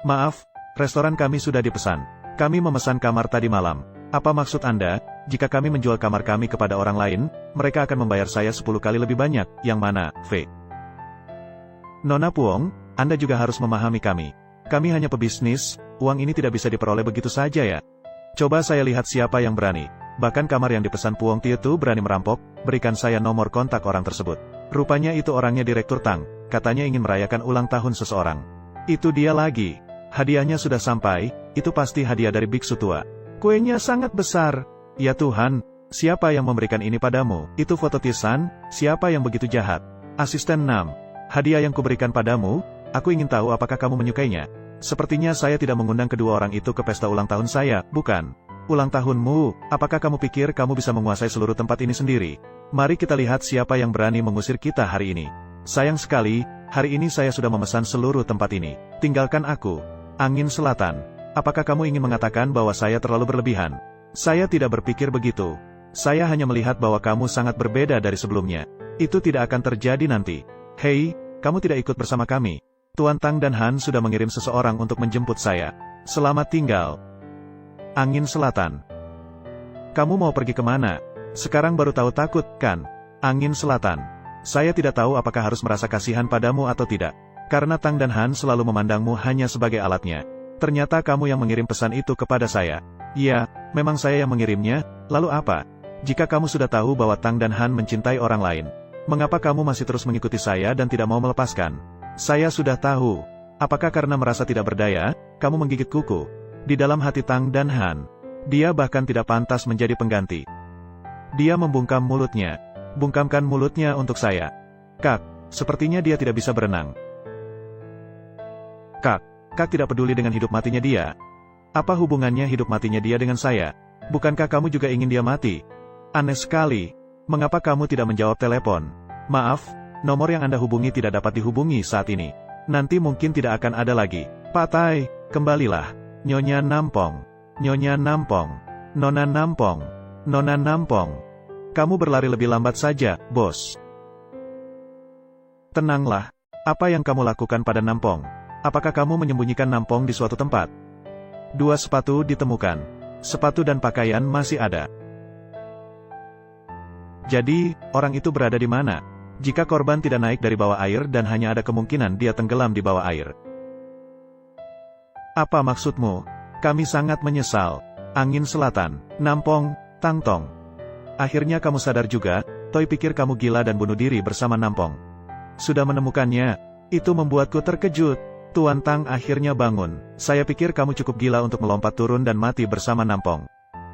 Maaf, restoran kami sudah dipesan. Kami memesan kamar tadi malam. Apa maksud Anda, jika kami menjual kamar kami kepada orang lain, mereka akan membayar saya 10 kali lebih banyak, yang mana, V? Nona Puong, Anda juga harus memahami kami. Kami hanya pebisnis, uang ini tidak bisa diperoleh begitu saja ya. Coba saya lihat siapa yang berani. Bahkan kamar yang dipesan Puong Tietu berani merampok, berikan saya nomor kontak orang tersebut. Rupanya itu orangnya Direktur Tang, katanya ingin merayakan ulang tahun seseorang. Itu dia lagi. Hadiahnya sudah sampai, itu pasti hadiah dari biksu tua. Kuenya sangat besar. Ya Tuhan, siapa yang memberikan ini padamu? Itu foto Tisan, siapa yang begitu jahat? Asisten 6. Hadiah yang kuberikan padamu, aku ingin tahu apakah kamu menyukainya. Sepertinya saya tidak mengundang kedua orang itu ke pesta ulang tahun saya, bukan? Ulang tahunmu, apakah kamu pikir kamu bisa menguasai seluruh tempat ini sendiri? Mari kita lihat siapa yang berani mengusir kita hari ini. Sayang sekali, hari ini saya sudah memesan seluruh tempat ini. Tinggalkan aku. Angin Selatan. Apakah kamu ingin mengatakan bahwa saya terlalu berlebihan? Saya tidak berpikir begitu. Saya hanya melihat bahwa kamu sangat berbeda dari sebelumnya. Itu tidak akan terjadi nanti. Hei, kamu tidak ikut bersama kami. Tuan Tang dan Han sudah mengirim seseorang untuk menjemput saya. Selamat tinggal. Angin Selatan. Kamu mau pergi kemana? Sekarang baru tahu takut, kan? Angin Selatan. Saya tidak tahu apakah harus merasa kasihan padamu atau tidak. Karena Tang dan Han selalu memandangmu hanya sebagai alatnya. Ternyata kamu yang mengirim pesan itu kepada saya. Ya, memang saya yang mengirimnya, lalu apa? Jika kamu sudah tahu bahwa Tang dan Han mencintai orang lain, mengapa kamu masih terus mengikuti saya dan tidak mau melepaskan? Saya sudah tahu. Apakah karena merasa tidak berdaya, kamu menggigit kuku? Di dalam hati Tang dan Han, dia bahkan tidak pantas menjadi pengganti. Dia membungkam mulutnya. Bungkamkan mulutnya untuk saya. Kak, sepertinya dia tidak bisa berenang. Kak tidak peduli dengan hidup matinya dia. Apa hubungannya hidup matinya dia dengan saya? Bukankah kamu juga ingin dia mati? Aneh sekali. Mengapa kamu tidak menjawab telepon? Maaf, nomor yang Anda hubungi tidak dapat dihubungi saat ini. Nanti mungkin tidak akan ada lagi. Pak Tai, kembalilah. Nyonya Nampong. Nyonya Nampong. Nona Nampong. Nona Nampong. Kamu berlari lebih lambat saja, bos. Tenanglah. Apa yang kamu lakukan pada Nampong? Apakah kamu menyembunyikan Nampong di suatu tempat? 2 sepatu ditemukan. Sepatu dan pakaian masih ada. Jadi, orang itu berada di mana? Jika korban tidak naik dari bawah air dan hanya ada kemungkinan dia tenggelam di bawah air. Apa maksudmu? Kami sangat menyesal. Angin Selatan. Nampong, Tangtong. Akhirnya kamu sadar juga, Toi pikir kamu gila dan bunuh diri bersama Nampong. Sudah menemukannya. Itu membuatku terkejut. Tuan Tang akhirnya bangun. Saya pikir kamu cukup gila untuk melompat turun dan mati bersama Nampong.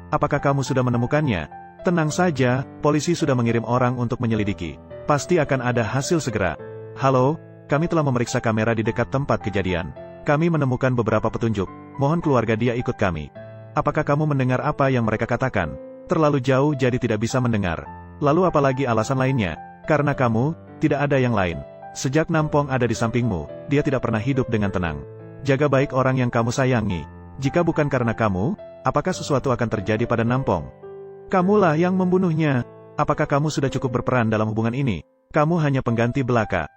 Apakah kamu sudah menemukannya? Tenang saja, polisi sudah mengirim orang untuk menyelidiki. Pasti akan ada hasil segera. Halo, kami telah memeriksa kamera di dekat tempat kejadian. Kami menemukan beberapa petunjuk. Mohon keluarga dia ikut kami. Apakah kamu mendengar apa yang mereka katakan? Terlalu jauh jadi tidak bisa mendengar. Lalu apalagi alasan lainnya? Karena kamu, tidak ada yang lain. Sejak Nampong ada di sampingmu, dia tidak pernah hidup dengan tenang. Jaga baik orang yang kamu sayangi. Jika bukan karena kamu, apakah sesuatu akan terjadi pada Nampong? Kamulah yang membunuhnya. Apakah kamu sudah cukup berperan dalam hubungan ini? Kamu hanya pengganti belaka.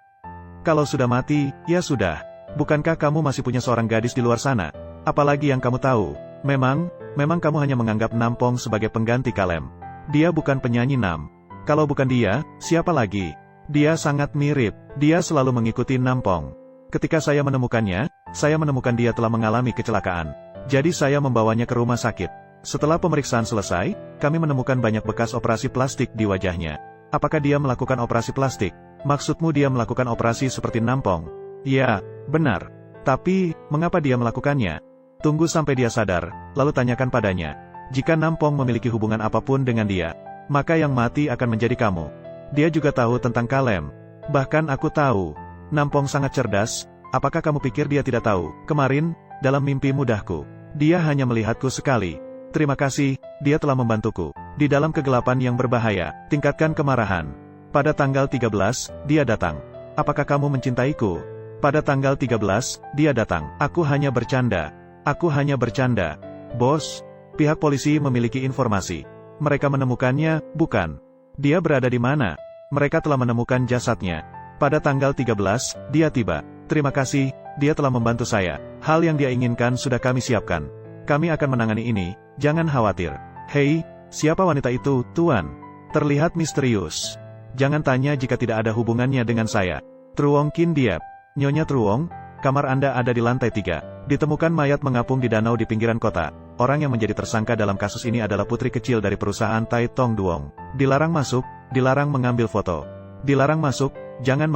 Kalau sudah mati, ya sudah. Bukankah kamu masih punya seorang gadis di luar sana? Apalagi yang kamu tahu? Memang kamu hanya menganggap Nampong sebagai pengganti Kalem. Dia bukan penyanyi Nam. Kalau bukan dia, siapa lagi? Dia sangat mirip. Dia selalu mengikuti Nampong. Ketika saya menemukannya, saya menemukan dia telah mengalami kecelakaan. Jadi saya membawanya ke rumah sakit. Setelah pemeriksaan selesai, kami menemukan banyak bekas operasi plastik di wajahnya. Apakah dia melakukan operasi plastik? Maksudmu dia melakukan operasi seperti Nampong? Ya, benar. Tapi, mengapa dia melakukannya? Tunggu sampai dia sadar, lalu tanyakan padanya. Jika Nampong memiliki hubungan apapun dengan dia, maka yang mati akan menjadi kamu. Dia juga tahu tentang Kalem. Bahkan aku tahu. Nampong sangat cerdas. Apakah kamu pikir dia tidak tahu? Kemarin, dalam mimpi mudahku, dia hanya melihatku sekali. Terima kasih, dia telah membantuku. Di dalam kegelapan yang berbahaya, tingkatkan kemarahan. Pada tanggal 13, dia datang. Apakah kamu mencintaiku? Pada tanggal 13, dia datang. Aku hanya bercanda. Aku hanya bercanda. Bos, pihak polisi memiliki informasi. Mereka menemukannya, bukan? Dia berada di mana? Mereka telah menemukan jasadnya. Pada tanggal 13, dia tiba. Terima kasih, dia telah membantu saya. Hal yang dia inginkan sudah kami siapkan. Kami akan menangani ini, jangan khawatir. Hei, siapa wanita itu, Tuan? Terlihat misterius. Jangan tanya jika tidak ada hubungannya dengan saya. Truong Kin Diep. Nyonya Truong, kamar Anda ada di lantai 3. Ditemukan mayat mengapung di danau di pinggiran kota. Orang yang menjadi tersangka dalam kasus ini adalah putri kecil dari perusahaan Tai Tong Duong. Dilarang masuk, dilarang mengambil foto. Dilarang masuk, jangan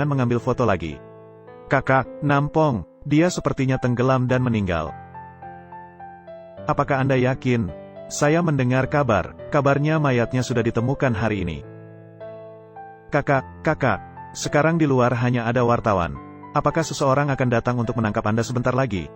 mengambil foto lagi. Kakak, Nampong, dia sepertinya tenggelam dan meninggal. Apakah Anda yakin? Saya mendengar kabarnya mayatnya sudah ditemukan hari ini. Kakak, sekarang di luar hanya ada wartawan. Apakah seseorang akan datang untuk menangkap Anda sebentar lagi?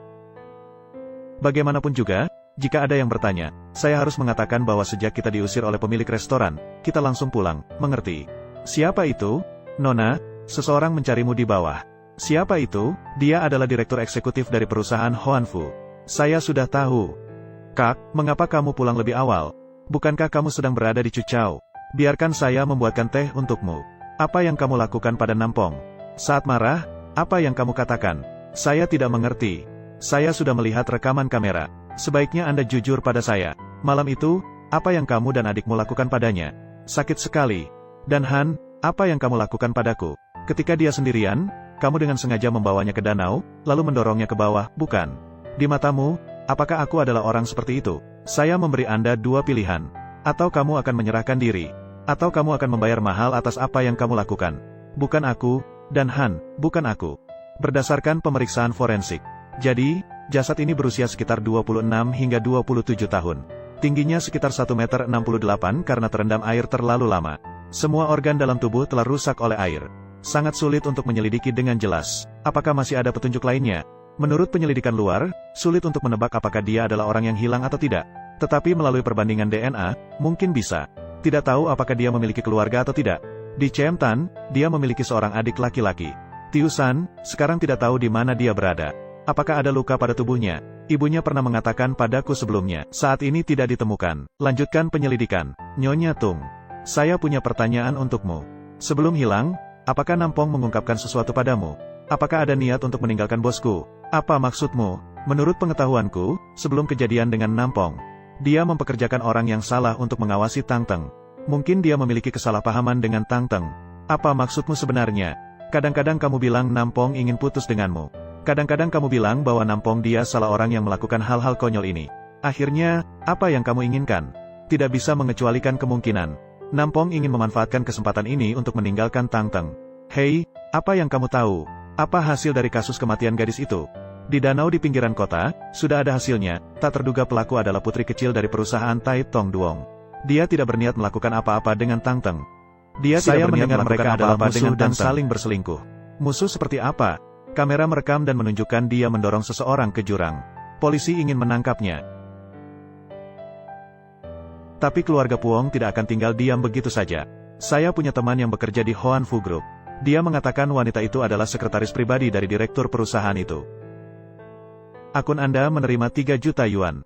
Bagaimanapun juga, jika ada yang bertanya, saya harus mengatakan bahwa sejak kita diusir oleh pemilik restoran, kita langsung pulang, mengerti? Siapa itu? Nona, seseorang mencarimu di bawah. Siapa itu? Dia adalah direktur eksekutif dari perusahaan Hoanfu. Saya sudah tahu. Kak, mengapa kamu pulang lebih awal? Bukankah kamu sedang berada di Cucao? Biarkan saya membuatkan teh untukmu. Apa yang kamu lakukan pada Nampong? Saat marah, apa yang kamu katakan? Saya tidak mengerti. Saya sudah melihat rekaman kamera. Sebaiknya Anda jujur pada saya. Malam itu, apa yang kamu dan adikmu lakukan padanya? Sakit sekali. Dan Han, apa yang kamu lakukan padaku? Ketika dia sendirian, kamu dengan sengaja membawanya ke danau, lalu mendorongnya ke bawah, bukan? Di matamu, apakah aku adalah orang seperti itu? Saya memberi Anda dua pilihan. Atau kamu akan menyerahkan diri. Atau kamu akan membayar mahal atas apa yang kamu lakukan. Bukan aku, dan Han, bukan aku. Berdasarkan pemeriksaan forensik. Jadi, jasad ini berusia sekitar 26 hingga 27 tahun. Tingginya sekitar 1,68 meter karena terendam air terlalu lama. Semua organ dalam tubuh telah rusak oleh air. Sangat sulit untuk menyelidiki dengan jelas. Apakah masih ada petunjuk lainnya? Menurut penyelidikan luar, sulit untuk menebak apakah dia adalah orang yang hilang atau tidak. Tetapi melalui perbandingan DNA, mungkin bisa. Tidak tahu apakah dia memiliki keluarga atau tidak. Di Cheam-tan, dia memiliki seorang adik laki-laki. Tiu-san, sekarang tidak tahu di mana dia berada. Apakah ada luka pada tubuhnya? Ibunya pernah mengatakan padaku sebelumnya. Saat ini tidak ditemukan. Lanjutkan penyelidikan. Nyonya Tung. Saya punya pertanyaan untukmu. Sebelum hilang, apakah Nampong mengungkapkan sesuatu padamu? Apakah ada niat untuk meninggalkan bosku? Apa maksudmu? Menurut pengetahuanku, sebelum kejadian dengan Nampong, dia mempekerjakan orang yang salah untuk mengawasi Tang Teng. Mungkin dia memiliki kesalahpahaman dengan Tang Teng. Apa maksudmu sebenarnya? Kadang-kadang kamu bilang Nampong ingin putus denganmu. Kadang-kadang kamu bilang bahwa Nampong dia salah orang yang melakukan hal-hal konyol ini. Akhirnya, apa yang kamu inginkan? Tidak bisa mengecualikan kemungkinan. Nampong ingin memanfaatkan kesempatan ini untuk meninggalkan Tang Teng. Hei, apa yang kamu tahu? Apa hasil dari kasus kematian gadis itu? Di danau di pinggiran kota, sudah ada hasilnya. Tak terduga pelaku adalah putri kecil dari perusahaan Tai Tong Duong. Dia tidak berniat melakukan apa-apa dengan Tang Teng. Dia tidak berniat melakukan mereka adalah musuh dan saling berselingkuh. Musuh seperti apa? Kamera merekam dan menunjukkan dia mendorong seseorang ke jurang. Polisi ingin menangkapnya. Tapi keluarga Puong tidak akan tinggal diam begitu saja. Saya punya teman yang bekerja di Hoanfu Group. Dia mengatakan wanita itu adalah sekretaris pribadi dari direktur perusahaan itu. Akun Anda menerima 3 juta yuan.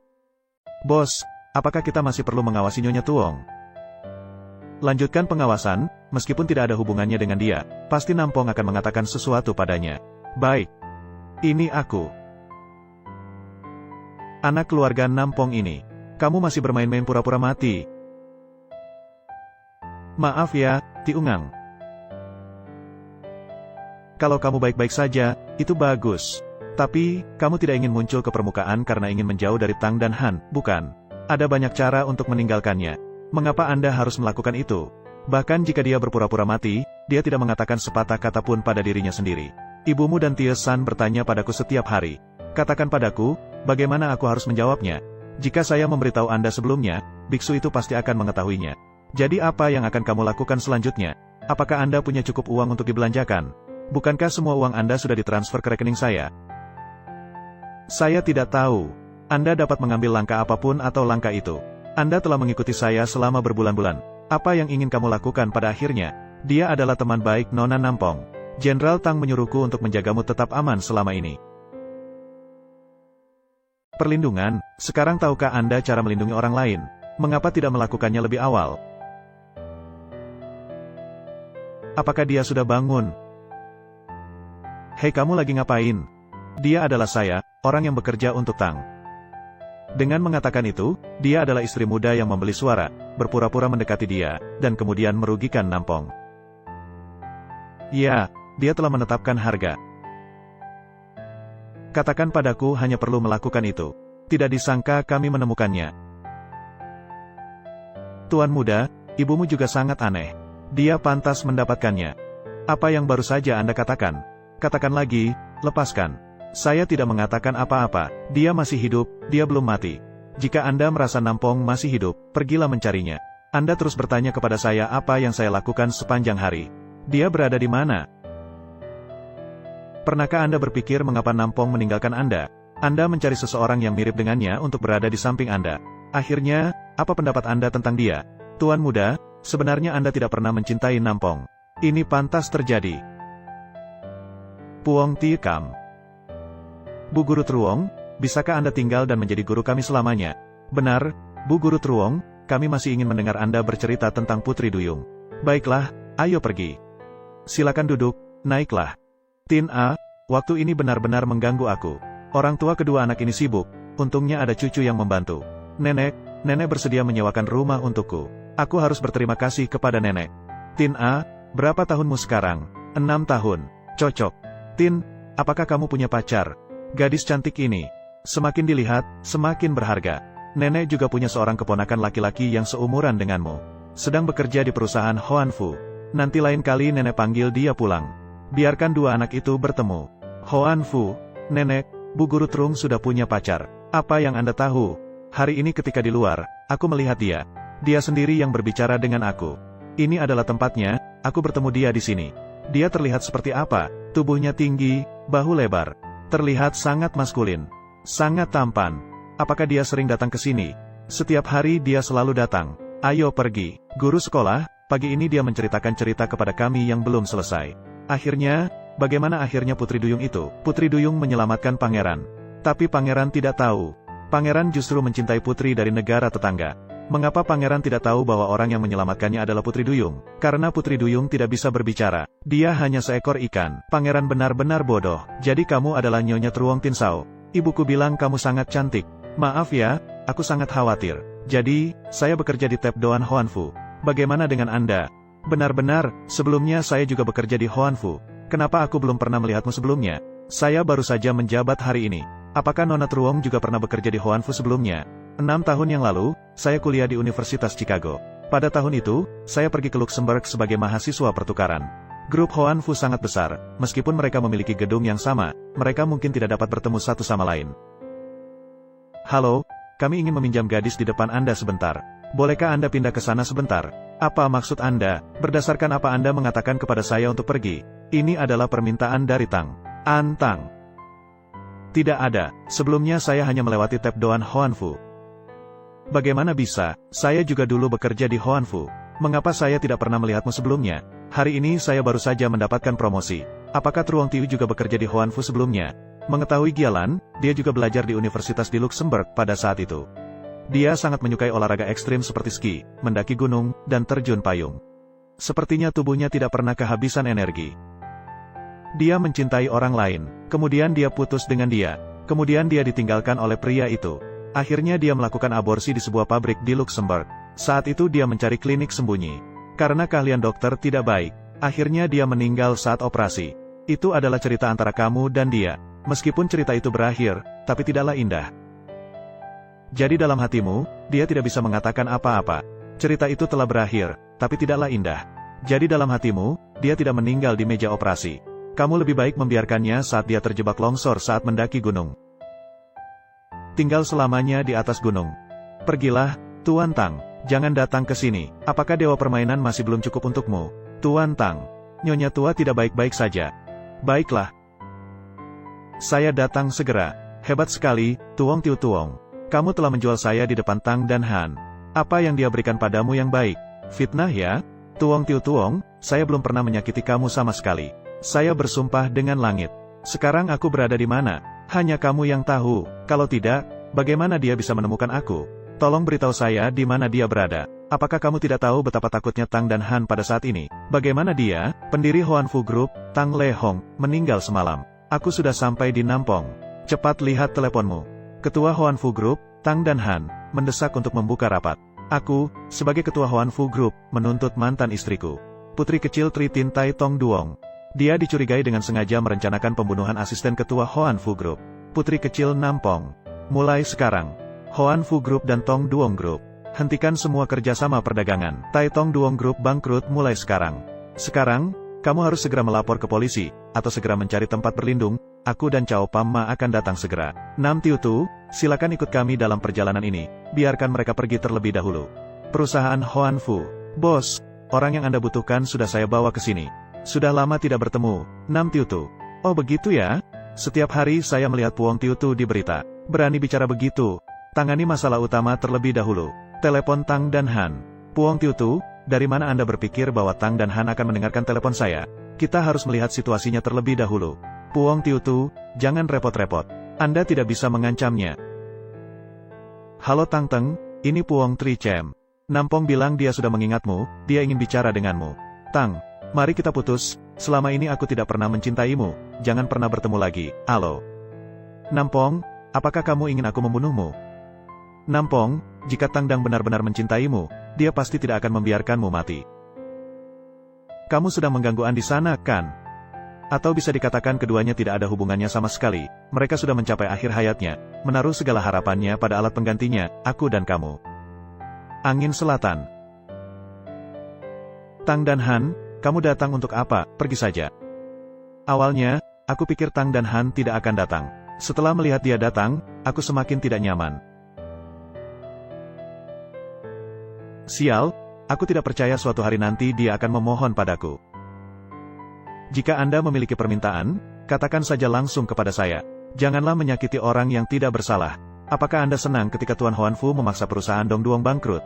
Bos, apakah kita masih perlu mengawasi Nyonya Tuong? Lanjutkan pengawasan, meskipun tidak ada hubungannya dengan dia, pasti Nampong akan mengatakan sesuatu padanya. Baik. Ini aku. Anak keluarga Nampong ini. Kamu masih bermain-main pura-pura mati. Maaf ya, Tiungang. Kalau kamu baik-baik saja, itu bagus. Tapi, kamu tidak ingin muncul ke permukaan karena ingin menjauh dari Tang dan Han, bukan? Ada banyak cara untuk meninggalkannya. Mengapa Anda harus melakukan itu? Bahkan jika dia berpura-pura mati, dia tidak mengatakan sepatah kata pun pada dirinya sendiri. Ibumu dan Tio-san bertanya padaku setiap hari. Katakan padaku, bagaimana aku harus menjawabnya? Jika saya memberitahu Anda sebelumnya, biksu itu pasti akan mengetahuinya. Jadi apa yang akan kamu lakukan selanjutnya? Apakah Anda punya cukup uang untuk dibelanjakan? Bukankah semua uang Anda sudah ditransfer ke rekening saya? Saya tidak tahu. Anda dapat mengambil langkah apapun atau langkah itu. Anda telah mengikuti saya selama berbulan-bulan. Apa yang ingin kamu lakukan pada akhirnya? Dia adalah teman baik Nona Nampong. Jenderal Tang menyuruhku untuk menjagamu tetap aman selama ini. Perlindungan, sekarang tahukah Anda cara melindungi orang lain? Mengapa tidak melakukannya lebih awal? Apakah dia sudah bangun? Hei kamu lagi ngapain? Dia adalah saya, orang yang bekerja untuk Tang. Dengan mengatakan itu, dia adalah istri muda yang membeli suara, berpura-pura mendekati dia, dan kemudian merugikan Nampong. Ya, dia telah menetapkan harga. Katakan padaku hanya perlu melakukan itu. Tidak disangka kami menemukannya. Tuan muda, ibumu juga sangat aneh. Dia pantas mendapatkannya. Apa yang baru saja Anda katakan? Katakan lagi, lepaskan. Saya tidak mengatakan apa-apa, dia masih hidup, dia belum mati. Jika Anda merasa Nampong masih hidup, pergilah mencarinya. Anda terus bertanya kepada saya apa yang saya lakukan sepanjang hari. Dia berada di mana? Pernahkah Anda berpikir mengapa Nampong meninggalkan Anda? Anda mencari seseorang yang mirip dengannya untuk berada di samping Anda. Akhirnya, apa pendapat Anda tentang dia? Tuan muda, sebenarnya Anda tidak pernah mencintai Nampong. Ini pantas terjadi. Puong Tikam. Bu Guru Truong, bisakah Anda tinggal dan menjadi guru kami selamanya? Benar, Bu Guru Truong, kami masih ingin mendengar Anda bercerita tentang Putri Duyung. Baiklah, ayo pergi. Silakan duduk, naiklah. Tin A, waktu ini benar-benar mengganggu aku. Orang tua kedua anak ini sibuk, untungnya ada cucu yang membantu. Nenek bersedia menyewakan rumah untukku. Aku harus berterima kasih kepada nenek. Tin A, berapa tahunmu sekarang? 6 tahun. Cocok. Tin, apakah kamu punya pacar? Gadis cantik ini. Semakin dilihat, semakin berharga. Nenek juga punya seorang keponakan laki-laki yang seumuran denganmu. Sedang bekerja di perusahaan Hoan Fu. Nanti lain kali nenek panggil dia pulang. Biarkan dua anak itu bertemu. Hoan Fu, nenek, Bu Guru Trung sudah punya pacar. Apa yang Anda tahu? Hari ini ketika di luar, aku melihat dia. Dia sendiri yang berbicara dengan aku. Ini adalah tempatnya, aku bertemu dia di sini. Dia terlihat seperti apa? Tubuhnya tinggi, bahu lebar. Terlihat sangat maskulin. Sangat tampan. Apakah dia sering datang ke sini? Setiap hari dia selalu datang. Ayo pergi. Guru sekolah, pagi ini dia menceritakan cerita kepada kami yang belum selesai. Akhirnya, bagaimana akhirnya Putri Duyung itu? Putri Duyung menyelamatkan pangeran. Tapi pangeran tidak tahu. Pangeran justru mencintai putri dari negara tetangga. Mengapa pangeran tidak tahu bahwa orang yang menyelamatkannya adalah Putri Duyung? Karena Putri Duyung tidak bisa berbicara. Dia hanya seekor ikan. Pangeran benar-benar bodoh. Jadi kamu adalah Nyonya Truong Tinsao. Ibuku bilang kamu sangat cantik. Maaf ya, aku sangat khawatir. Jadi, saya bekerja di Tap Doan Hoan Fu. Bagaimana dengan Anda? Benar-benar, sebelumnya saya juga bekerja di Hoan Fu. Kenapa aku belum pernah melihatmu sebelumnya? Saya baru saja menjabat hari ini. Apakah Nona Truong juga pernah bekerja di Hoan Fu sebelumnya? 6 tahun yang lalu, saya kuliah di Universitas Chicago. Pada tahun itu, saya pergi ke Luxembourg sebagai mahasiswa pertukaran. Grup Hoan Fu sangat besar, meskipun mereka memiliki gedung yang sama, mereka mungkin tidak dapat bertemu satu sama lain. Halo, kami ingin meminjam gadis di depan Anda sebentar. Bolehkah Anda pindah ke sana sebentar? Apa maksud Anda? Berdasarkan apa Anda mengatakan kepada saya untuk pergi? Ini adalah permintaan dari Tang. Antang. Tidak ada, sebelumnya saya hanya melewati Tap Doan Hoan Fu. Bagaimana bisa? Saya juga dulu bekerja di Hoan Fu. Mengapa saya tidak pernah melihatmu sebelumnya? Hari ini saya baru saja mendapatkan promosi. Apakah Truong Tiu juga bekerja di Hoan Fu sebelumnya? Mengetahui Gialan, dia juga belajar di Universitas di Luxembourg pada saat itu. Dia sangat menyukai olahraga ekstrim seperti ski, mendaki gunung, dan terjun payung. Sepertinya tubuhnya tidak pernah kehabisan energi. Dia mencintai orang lain, kemudian dia putus dengan dia, kemudian dia ditinggalkan oleh pria itu. Akhirnya dia melakukan aborsi di sebuah pabrik di Luxembourg. Saat itu dia mencari klinik sembunyi. Karena keahlian dokter tidak baik, akhirnya dia meninggal saat operasi. Itu adalah cerita antara kamu dan dia. Meskipun cerita itu berakhir, tapi tidaklah indah. Jadi dalam hatimu, dia tidak bisa mengatakan apa-apa. Cerita itu telah berakhir, tapi tidaklah indah. Jadi dalam hatimu, dia tidak meninggal di meja operasi. Kamu lebih baik membiarkannya saat dia terjebak longsor saat mendaki gunung. Tinggal selamanya di atas gunung. Pergilah, Tuan Tang. Jangan datang ke sini. Apakah dewa permainan masih belum cukup untukmu? Tuan Tang. Nyonya tua tidak baik-baik saja. Baiklah. Saya datang segera. Hebat sekali, Tuong Tiu Tuong. Kamu telah menjual saya di depan Tang dan Han. Apa yang dia berikan padamu yang baik? Fitnah ya? Tuong Tiu Tuong, saya belum pernah menyakiti kamu sama sekali. Saya bersumpah dengan langit. Sekarang aku berada di mana? Hanya kamu yang tahu. Kalau tidak, bagaimana dia bisa menemukan aku? Tolong beritahu saya di mana dia berada. Apakah kamu tidak tahu betapa takutnya Tang dan Han pada saat ini? Bagaimana dia, pendiri Hoan Fu Group, Tang Le Hong, meninggal semalam? Aku sudah sampai di Nampong. Cepat lihat teleponmu. Ketua Huanfu Group, Tang dan Han, mendesak untuk membuka rapat. Aku, sebagai ketua Huanfu Group, menuntut mantan istriku, putri kecil Tri Tin Tai Tong Duong. Dia dicurigai dengan sengaja merencanakan pembunuhan asisten ketua Huanfu Group, putri kecil Nampong. Mulai sekarang, Huanfu Group dan Tong Duong Group, hentikan semua kerjasama perdagangan. Tai Tong Duong Group bangkrut mulai sekarang. Sekarang, kamu harus segera melapor ke polisi, atau segera mencari tempat berlindung. Aku dan Cao Pamma akan datang segera. Nam Tiu Tu, silakan ikut kami dalam perjalanan ini. Biarkan mereka pergi terlebih dahulu. Perusahaan Huanfu. Bos, orang yang Anda butuhkan sudah saya bawa ke sini. Sudah lama tidak bertemu, Nam Tiu Tu. Oh begitu ya? Setiap hari saya melihat Puong Tiu Tu di berita. Berani bicara begitu. Tangani masalah utama terlebih dahulu. Telepon Tang dan Han. Puong Tiu Tu, dari mana Anda berpikir bahwa Tang dan Han akan mendengarkan telepon saya? Kita harus melihat situasinya terlebih dahulu. Puong Tiu Tu, jangan repot-repot. Anda tidak bisa mengancamnya. Halo Tang Teng, ini Puong Tri Chem. Nampong bilang dia sudah mengingatmu, dia ingin bicara denganmu. Tang, mari kita putus, selama ini aku tidak pernah mencintaimu, jangan pernah bertemu lagi, halo. Nampong, apakah kamu ingin aku membunuhmu? Nampong, jika Tang Dang benar-benar mencintaimu, dia pasti tidak akan membiarkanmu mati. Kamu sedang mengganggu An di sana, kan? Atau bisa dikatakan keduanya tidak ada hubungannya sama sekali, mereka sudah mencapai akhir hayatnya, menaruh segala harapannya pada alat penggantinya, aku dan kamu. Angin Selatan. Tang dan Han, kamu datang untuk apa? Pergi saja. Awalnya, aku pikir Tang dan Han tidak akan datang. Setelah melihat dia datang, aku semakin tidak nyaman. Sial, aku tidak percaya suatu hari nanti dia akan memohon padaku. Jika Anda memiliki permintaan, katakan saja langsung kepada saya. Janganlah menyakiti orang yang tidak bersalah. Apakah Anda senang ketika Tuan Huanfu memaksa perusahaan Dong Duong bangkrut?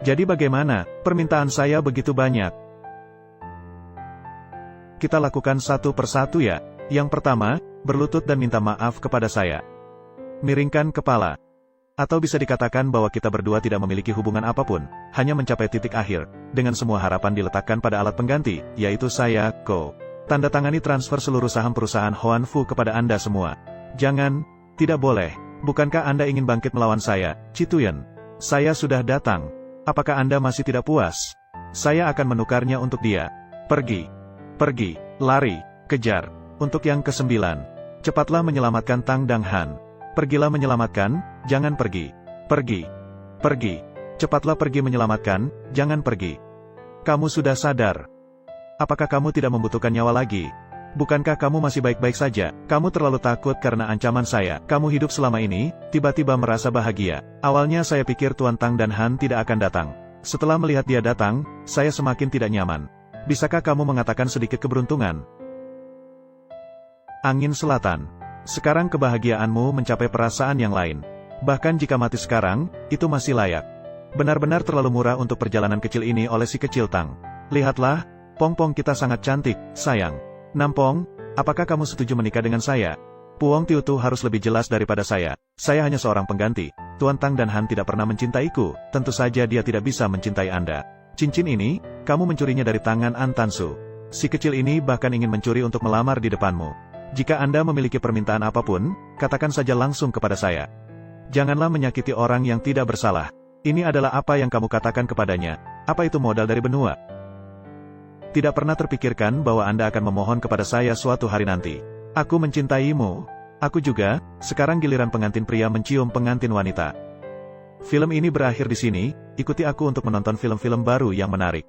Jadi bagaimana? Permintaan saya begitu banyak. Kita lakukan satu persatu ya. Yang pertama, berlutut dan minta maaf kepada saya. Miringkan kepala. Atau bisa dikatakan bahwa kita berdua tidak memiliki hubungan apapun, hanya mencapai titik akhir, dengan semua harapan diletakkan pada alat pengganti, yaitu saya, Ko. Tanda tangani transfer seluruh saham perusahaan Huanfu kepada Anda semua. Jangan, tidak boleh. Bukankah Anda ingin bangkit melawan saya, Cituyen? Saya sudah datang. Apakah Anda masih tidak puas? Saya akan menukarnya untuk dia. Pergi. Pergi, lari, kejar. Untuk yang ke-9. Cepatlah menyelamatkan Tang dan Han. Pergilah menyelamatkan, jangan pergi. Pergi. Pergi. Cepatlah pergi menyelamatkan, jangan pergi. Kamu sudah sadar? Apakah kamu tidak membutuhkan nyawa lagi? Bukankah kamu masih baik-baik saja? Kamu terlalu takut karena ancaman saya. Kamu hidup selama ini, tiba-tiba merasa bahagia. Awalnya saya pikir Tuan Tang dan Han tidak akan datang. Setelah melihat dia datang, saya semakin tidak nyaman. Bisakah kamu mengatakan sedikit keberuntungan? Angin Selatan. Sekarang kebahagiaanmu mencapai perasaan yang lain. Bahkan jika mati sekarang, itu masih layak. Benar-benar terlalu murah untuk perjalanan kecil ini oleh si kecil Tang. Lihatlah, Pong-Pong kita sangat cantik, sayang. Nampong, apakah kamu setuju menikah dengan saya? Puong Tiu Tu harus lebih jelas daripada saya. Saya hanya seorang pengganti. Tuan Tang dan Han tidak pernah mencintaiku, tentu saja dia tidak bisa mencintai Anda. Cincin ini, kamu mencurinya dari tangan An Tansu. Si kecil ini bahkan ingin mencuri untuk melamar di depanmu. Jika Anda memiliki permintaan apapun, katakan saja langsung kepada saya. Janganlah menyakiti orang yang tidak bersalah. Ini adalah apa yang kamu katakan kepadanya. Apa itu modal dari benua? Tidak pernah terpikirkan bahwa Anda akan memohon kepada saya suatu hari nanti. Aku mencintaimu. Aku juga, sekarang giliran pengantin pria mencium pengantin wanita. Film ini berakhir di sini, ikuti aku untuk menonton film-film baru yang menarik.